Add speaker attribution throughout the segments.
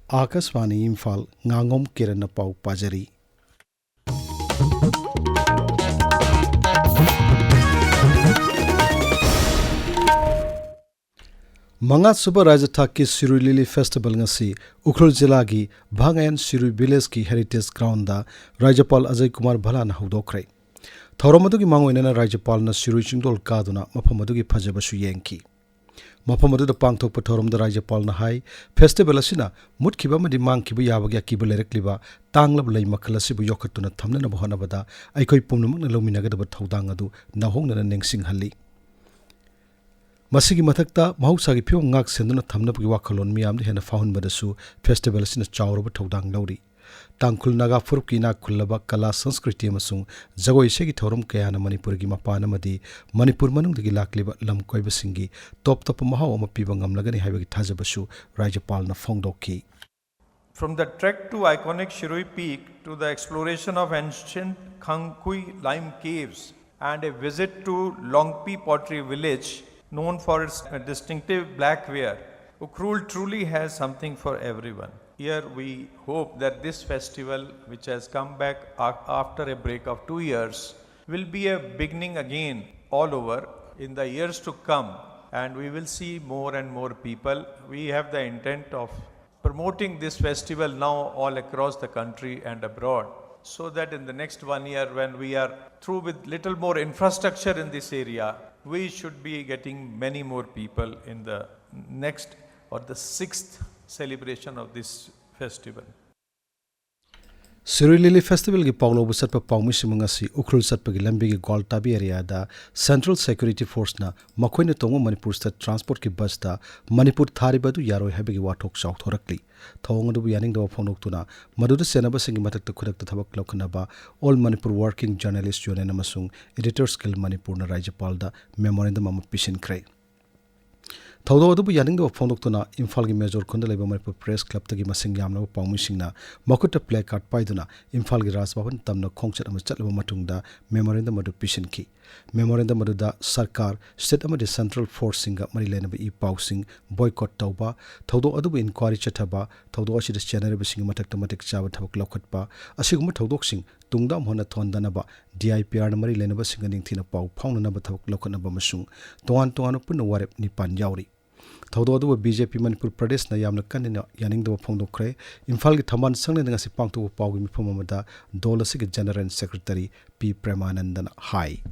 Speaker 1: Akaswani Imphal Ngangom Kiran na pau pajari. Manga Suba Rajatha ki Sirui Lily Festival ngasi Ukhrul Jila gi Bhangayan Sirui Village ki Heritage Ground da Rajapal Ajay Kumar Bhala na hudokre. Thauramadu gi mangoinana Rajapal na Sirui Chingdol kaduna maphamadu gi phajabasu yenki. Maphamadu da pangthokpa thoramda Rajapal na hai festival asina mutkhiba amadi mangkhiba yabagya kiba lerekliba tanglab lei makhala sibu yokhatuna thamnana bohanabada aikhoi pumnamakna lominagadaba thaudang adu nahongnana nengsinghalli. Masigi mathakta mahusagi phiyo ngak senduna thamnabagi wakhalon miyamde hena fahunbadasu festival asina chawraba thaudang lauri. Tangkhul naga furupki na khullaba kala sanskriti amasung jagoi segi thorum kayana Manipur gi mapana madi Manipur manungdagi lakliba lamkoibasingi top mahaw ama piba ngamlagani haibagi thajabasu Rajapal na phongdokki.
Speaker 2: From the trek to iconic Shirui Peak to the exploration of ancient Khangkhui lime caves and a visit to Longpi pottery village known for its distinctive blackware, Ukhrul truly has something for everyone. Here we hope that this festival, which has come back after a break of 2 years, will be a beginning again all over in the years to come, and we will see more and more people. We have the intent of promoting this festival now all across the country and abroad, so that in the next 1 year, when we are through with little more infrastructure in this area, we should be getting many more people in the next or the 6th celebration of this festival.
Speaker 1: Sirui Lily Festival gi pawlo busat pa pawmi simangasi Ukhrul satpa gi lambi gi Goltabi area da Central Security Force na makoina tongo Manipur State Transport ki bus da Manipur tharibadu yaroi habigi wathok chawk thorakli thawng adu yaning da phonok tuna maduda senaba singi matak khudak thabak lokhnaba All Manipur Working Journalist Union amasung Editors Guild Manipur na Rajapal da memorandum ama pisin krai. Thodo adu yaning da phonok tuna Imphal gi Major Khunda leba Manipur Press Club tagi masing yamna pawmi singna makuta play card paiduna Imphal gi Rajbhavan tamna khongchat ama chatlaba matungda memorandum adu pisin ki. Memorandum adu da Sarkar State amadi Central Force singa mari lenaba I pausing boycott tauba thodo adu inquiry chathaba thodo asida general singa matakta matik chawa thabak lokhatpa asiguma thodok sing tungdam hona thondanaba DIPR na mari lenaba singa ningthina pau phaunanaba thabak lokhatnaba masung toan punna warep ni pan yauri. Thodo adu BJP Manipur Pradesh na yamna kanina yaning da phongdokre Imphal gi thaman sangne ngasi pangtu pawgi mifam amada dolasig General Secretary P Premanandan hai.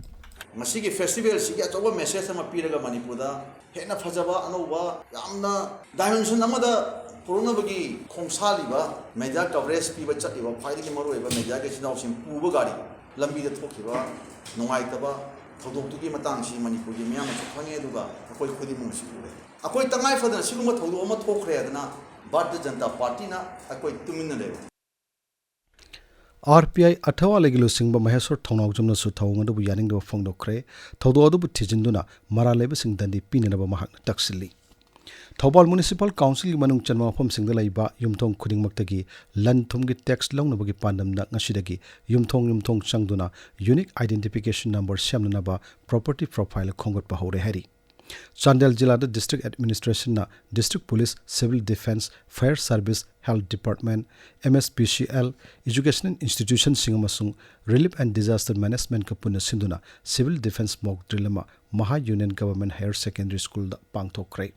Speaker 3: Masigi festival sigi achoba message ama piraga Manipurda hena phajaba anoba yamna dimension amada puronabagi khomsaliba media coverage piba chatiba phaidagi maroiba media ge sinau sim puba gari lambi da thokiba nongaitaba thodoktugi matangsi Manipur gi miyam chokhange duga akoi khodi mung sikure akoi tangai fadana siguma thodo ama thokre adana Bharatiya Janata Party na akoi tuminna le
Speaker 1: RPI Athawa legilo singba Maheswar Thongnau jumna su thawng adu yaning da phongdokre thodo adu thijinduna mara leba sing dandi pinena ba mahak taksili. Thawbal Municipal Council gi manung chanma phom singda laiba yumthong khuding maktagi lan thum gi tax longnabagi pandam na ngasidagi yumthong changduna unique identification number semna ba property profile khongot pa hore hari. Chandel Jilla da District Administration na District Police, Civil Defense, Fire Service, Health Department, MSPCL, Educational Institution Singamasung, Relief and Disaster Management kapuna sinduna Civil Defense mock drillama Maha Union Government Higher Secondary School da pangthokre.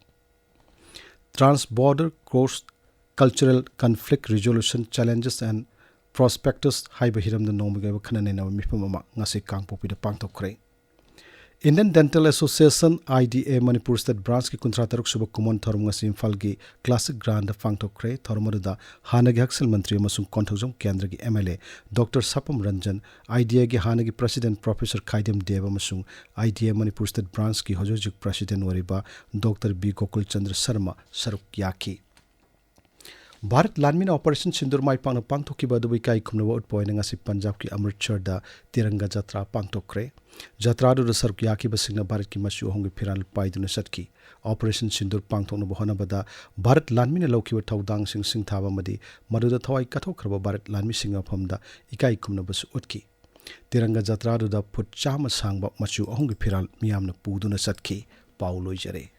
Speaker 1: Trans-border cross cultural conflict resolution challenges and prospectus haiba hiram da nomga khanane na mifamama ngasi kangpopi da pangthokre. Indian Dental Association IDA Manipur State Branch ki kuntra taruk subak kumon thorum ngasi Imphal gi Classic Grand Pangtokre thormaruda Hanagi Haksal Mantri amasung Konthojom Kendra gi MLA Dr. Sapam Ranjan IDA gi Hanagi President Professor Khaidem Deva amasung IDA Manipur State Branch ki hojojik President wariba Dr. B Gokul Chandra Sharma saruk yaki. Bharat Lanmina Operation Sindur Mai Pang Pangtoki Badubi Kai Kumnawa Utpoina ngasi Punjab ki Amritsar da Tiranga Jatra Pangtokre Jatra do saruk yaki basingna Bharat ki masu hongi phiral paiduna satki Operation Sindur Pangtokna bohana bada Bharat Lanmina laukiwa thaudang sing thaba madi maduda thawai kathokraba Bharat Lanmi singa phamda ikai kumna basu utki Tiranga Jatra do da phut chama sangba masu hongi phiral miyamna puduna satki Paulo Jare